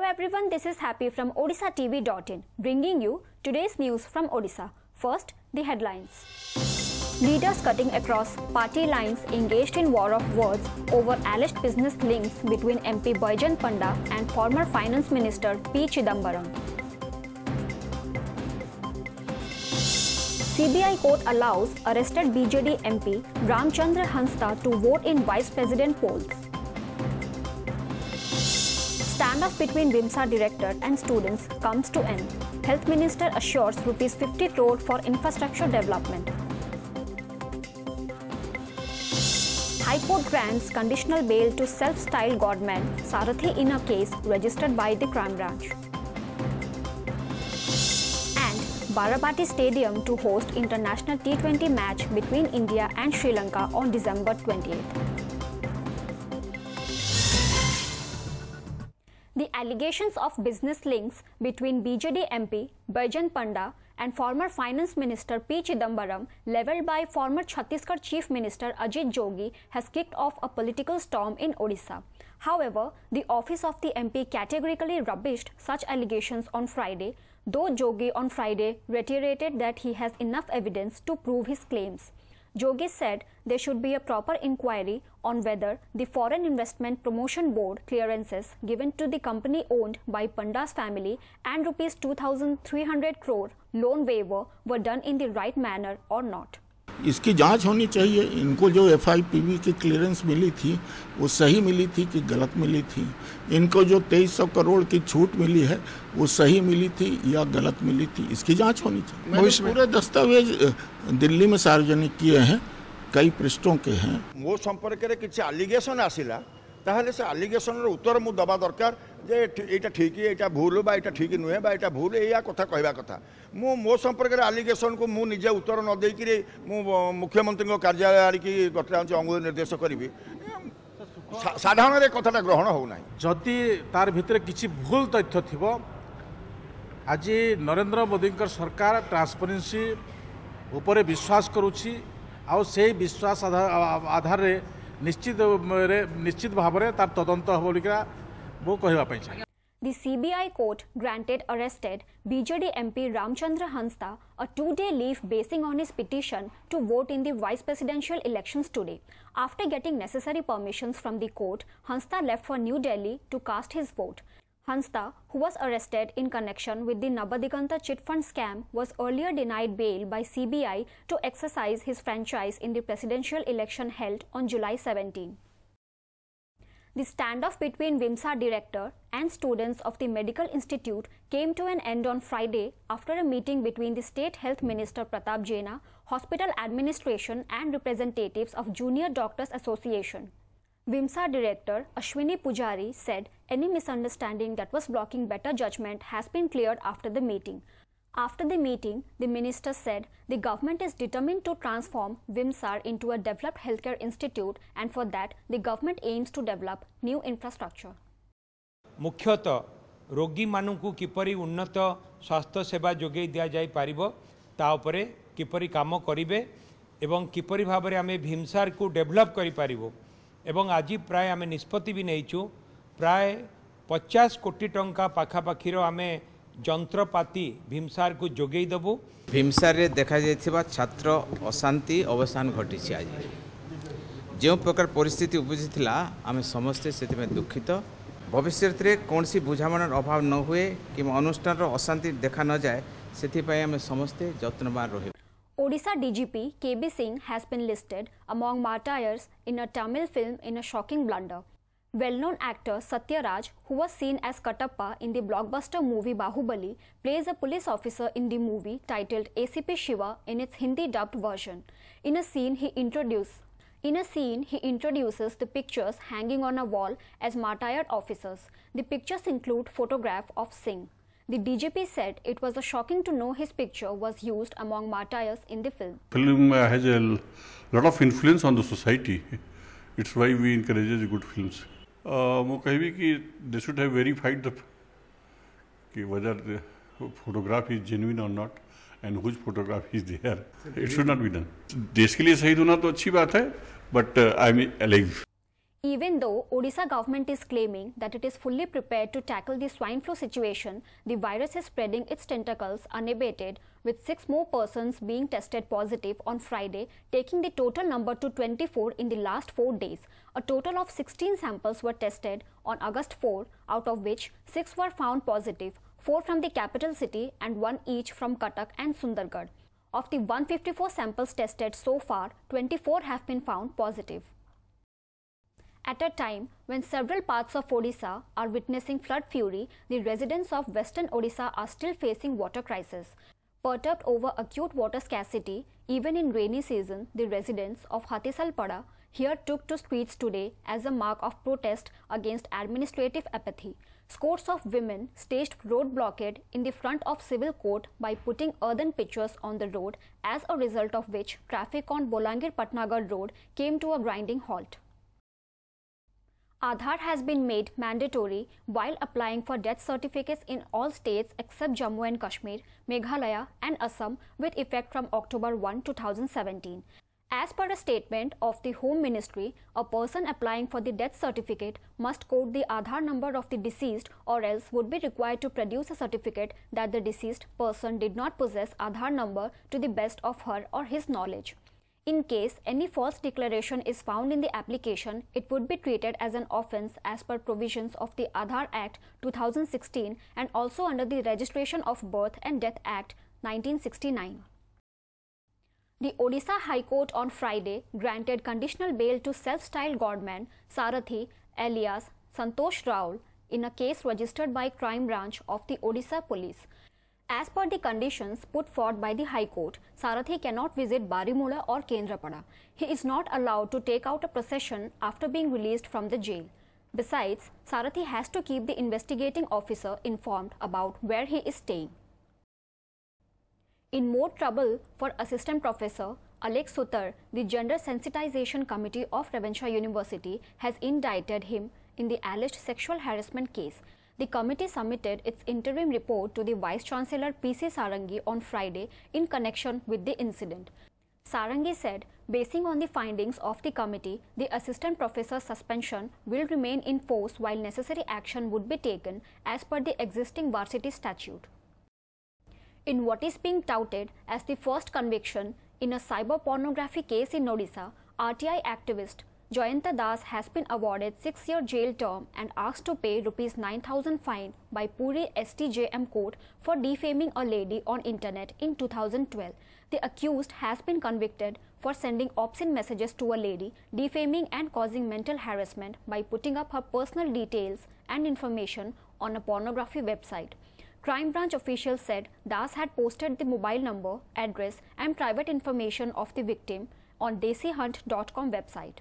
everyone, this is Happy from Odishatv.in, bringing you today's news from Odisha. First, the headlines. Leaders cutting across party lines engaged in war of words over alleged business links between MP Bulletin and former Finance Minister P. Chidambaram. CBI court allows arrested BJD MP Ramchandra Hansta to vote in Vice President polls. Standoff between Vimsa director and students comes to end. Health Minister assures Rs 50 crore for infrastructure development. High Court grants conditional bail to self-styled godman Sarathi in a case registered by the Crime Branch. And Barabati Stadium to host international T20 match between India and Sri Lanka on December 28th. The allegations of business links between BJD MP Bulletin and former Finance Minister P. Chidambaram, levelled by former Chhattisgarh Chief Minister Ajit Jogi, has kicked off a political storm in Odisha. However, the office of the MP categorically rubbished such allegations on Friday, though Jogi on Friday reiterated that he has enough evidence to prove his claims. Jogi said there should be a proper inquiry on whether the Foreign Investment Promotion Board clearances given to the company owned by Panda's family and Rs 2,300 crore loan waiver were done in the right manner or not. इसकी जांच होनी चाहिए। इनको जो FIPB की clearance मिली थी वो सही मिली थी कि गलत मिली थी। इनको जो 2300 करोड़ की छूट मिली है वो सही मिली थी या गलत मिली थी, इसकी जांच होनी चाहिए। मैंने पूरे दस्तावेज दिल्ली में सार्वजनिक किए हैं, कई पृष्ठों के हैं। मो संपर्क रे किछि एलिगेशन आसिला ताहले से एलिगेशन रो उत्तर मु दबा दरकार जे एटा ठीक एटा भूल बा एटा ठीक नुहे बा एटा भूल एया कथा कहबा कथा। मो संपर्क रे एलिगेशन को मु निजे उत्तर न देई कि मु मुख्यमंत्री को कार्यालय की गठरांच अंग निर्देश करिवि साधारण रे कथाटा ग्रहण हो नाही। जदि तार भितर किछि भूल तथ्य थिबो आज नरेंद्र मोदी सरकार ट्रांसपेरेंसी ऊपर विश्वास करुछि आ से विश्वास आधार रे निश्चित भाव में तार तदंत हो बोलिका मो कहबा पई छै। The CBI court granted arrested BJD MP Ramchandra Hansta a 2-day leave basing on his petition to vote in the vice presidential elections today. After getting necessary permissions from the court, Hansta left for New Delhi to cast his vote. Hansta, who was arrested in connection with the Nabadiganta chit fund scam, was earlier denied bail by CBI to exercise his franchise in the presidential election held on July 17. The standoff between Vimsa director and students of the Medical Institute came to an end on Friday after a meeting between the State Health Minister Pratap Jaina, hospital administration and representatives of Junior Doctors Association. Vimsa director Ashwini Pujari said any misunderstanding that was blocking better judgment has been cleared after the meeting. After the meeting, the minister said the government is determined to transform Vimsar into a developed healthcare institute, and for that the government aims to develop new infrastructure. मुख्यतः रोगी मानू किपरि उन्नत स्वास्थ्य सेवा जोगे दिया जाय पारिबो ता उपरे किपरि काम करिवे एवं किपरि भाबरे आमे भीमसार को डेवलप करि पारिबो एवं आज प्राय आमे निष्पत्ति भी नैचु प्राय 50 कोटी टंका पाखापाखिर आमे जंत्रपाति भीमसार को जोगई देबू। भीमसार रे देखा जाइथिबा छात्र अशांति अवसान घटी आज जो प्रकार परिस्थिति उपजी थिला आमे समस्ते सेति में दुखित। भविष्य रे कोनसी बुझामणार अभाव न हुए कि अनुष्ठान रो अशांति देखा न जाए सेति पय आमे समस्ते जत्नवान रहिबे। Odisha DGP KB Singh has been listed among martyrs in a Tamil film in a shocking blunder. Well-known actor Satya Raj, who was seen as Katappa in the blockbuster movie Bahubali, plays a police officer in the movie titled ACP Shiva in its Hindi dubbed version. In a scene, he introduces the pictures hanging on a wall as martyred officers. The pictures include photograph of Singh. The DGP said it was shocking to know his picture was used among martyrs in the film. Film has a lot of influence on the society. It's why we encourage good films. मैं कहबी कि they should have verified the कि whether the photograph is genuine or not and whose photograph is there. It should not be done. देश के लिए शहीद होना तो अच्छी बात है, but I'm alive. Even though Odisha government is claiming that it is fully prepared to tackle the swine flu situation, the virus is spreading its tentacles unabated, with 6 more persons being tested positive on Friday, taking the total number to 24 in the last 4 days. A total of 16 samples were tested on August 4, out of which 6 were found positive, 4 from the capital city and 1 each from Cuttack and Sundargarh. Of the 154 samples tested so far, 24 have been found positive. At a time when several parts of Odisha are witnessing flood fury, the residents of western Odisha are still facing water crisis. Perturbed over acute water scarcity, even in rainy season, the residents of Hatisalpada here took to streets today as a mark of protest against administrative apathy. Scores of women staged road blockade in the front of civil court by putting earthen pitchers on the road, as a result of which traffic on Bolangir-Patnagarh road came to a grinding halt. Aadhaar has been made mandatory while applying for death certificates in all states except Jammu and Kashmir, Meghalaya and Assam with effect from October 1, 2017. As per a statement of the Home Ministry, a person applying for the death certificate must quote the Aadhaar number of the deceased, or else would be required to produce a certificate that the deceased person did not possess Aadhaar number to the best of her or his knowledge. In case any false declaration is found in the application, it would be treated as an offence as per provisions of the Aadhaar Act 2016 and also under the Registration of Birth and Death Act 1969. The Odisha High Court on Friday granted conditional bail to self-styled godman Sarathi alias Santosh Raul in a case registered by Crime Branch of the Odisha Police. As per the conditions put forth by the High Court, Sarathi cannot visit Barimula or Kendrapada. He is not allowed to take out a procession after being released from the jail. Besides, Sarathi has to keep the investigating officer informed about where he is staying. In more trouble for Assistant Professor Alek Sutar, the Gender Sensitization Committee of Ravencha University has indicted him in the alleged sexual harassment case. The committee submitted its interim report to the Vice-Chancellor P.C. Sarangi on Friday in connection with the incident. Sarangi said, basing on the findings of the committee, the assistant professor's suspension will remain in force while necessary action would be taken as per the existing varsity statute. In what is being touted as the first conviction in a cyber pornography case in Odisha, RTI activist Jayanta Das has been awarded 6-year jail term and asked to pay ₹9,000 fine by Puri STJM court for defaming a lady on internet in 2012. The accused has been convicted for sending obscene messages to a lady, defaming and causing mental harassment by putting up her personal details and information on a pornography website. Crime Branch officials said Das had posted the mobile number, address and private information of the victim on desihunt.com website.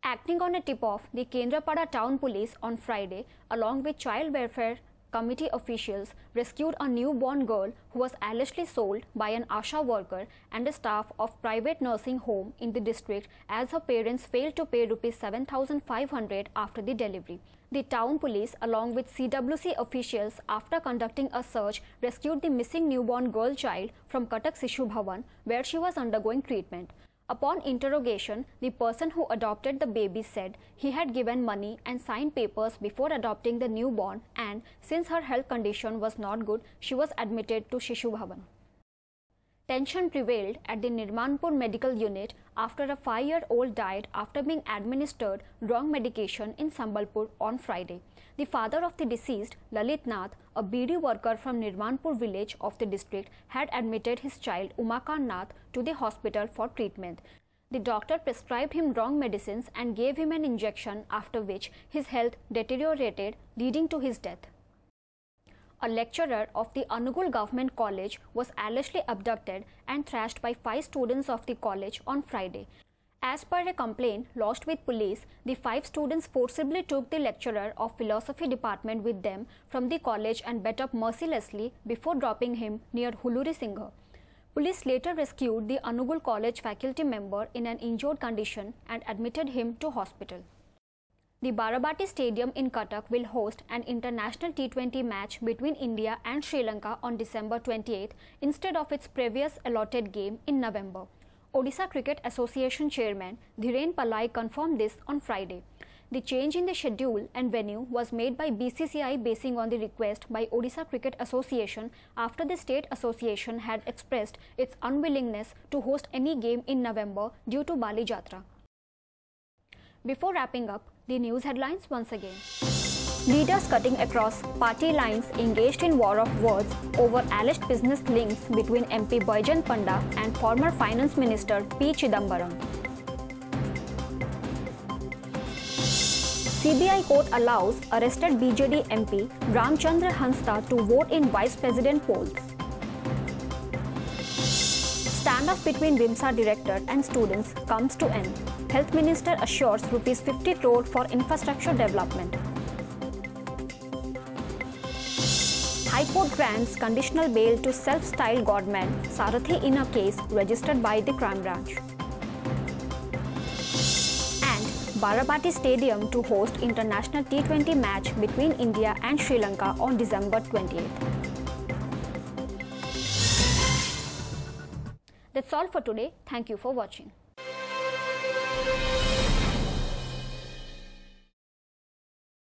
Acting on a tip-off, the Kendrapada Town Police on Friday, along with Child Welfare Committee officials, rescued a newborn girl who was allegedly sold by an ASHA worker and a staff of private nursing home in the district as her parents failed to pay ₹7,500 after the delivery. The town police, along with CWC officials, after conducting a search, rescued the missing newborn girl child from Cuttack Sishu Bhavan, where she was undergoing treatment. Upon interrogation, the person who adopted the baby said he had given money and signed papers before adopting the newborn, and since her health condition was not good, she was admitted to Shishu Bhavan. Tension prevailed at the Nirmanpur Medical Unit after a 5-year-old died after being administered wrong medication in Sambalpur on Friday. The father of the deceased, Lalit Nath, a BD worker from Nirmanpur village of the district, had admitted his child Umakant Nath to the hospital for treatment. The doctor prescribed him wrong medicines and gave him an injection, after which his health deteriorated, leading to his death. A lecturer of the Anugul Government College was allegedly abducted and thrashed by 5 students of the college on Friday. As per a complaint lodged with police, the 5 students forcibly took the lecturer of philosophy department with them from the college and beat up mercilessly before dropping him near Huluri Singha. Police later rescued the Anugul College faculty member in an injured condition and admitted him to hospital. The Barabati Stadium in Cuttack will host an international T20 match between India and Sri Lanka on December 28 instead of its previous allotted game in November. Odisha Cricket Association Chairman Dhiren Palai confirmed this on Friday. The change in the schedule and venue was made by BCCI basing on the request by Odisha Cricket Association after the state association had expressed its unwillingness to host any game in November due to Bali Jatra. Before wrapping up, the news headlines once again. Leaders cutting across party lines engaged in war of words over alleged business links between MP Baijan Panda and former Finance Minister P. Chidambaram. CBI court allows arrested BJD MP Ramchandra Hansta to vote in Vice President polls. Standoff between Vimsa director and students comes to end. Health Minister assures Rs 50 crore for infrastructure development. High Court grants conditional bail to self-styled godman Sarathi in a case registered by the Crime Branch. And Barabati Stadium to host international T20 match between India and Sri Lanka on December 28th. That's all for today. Thank you for watching.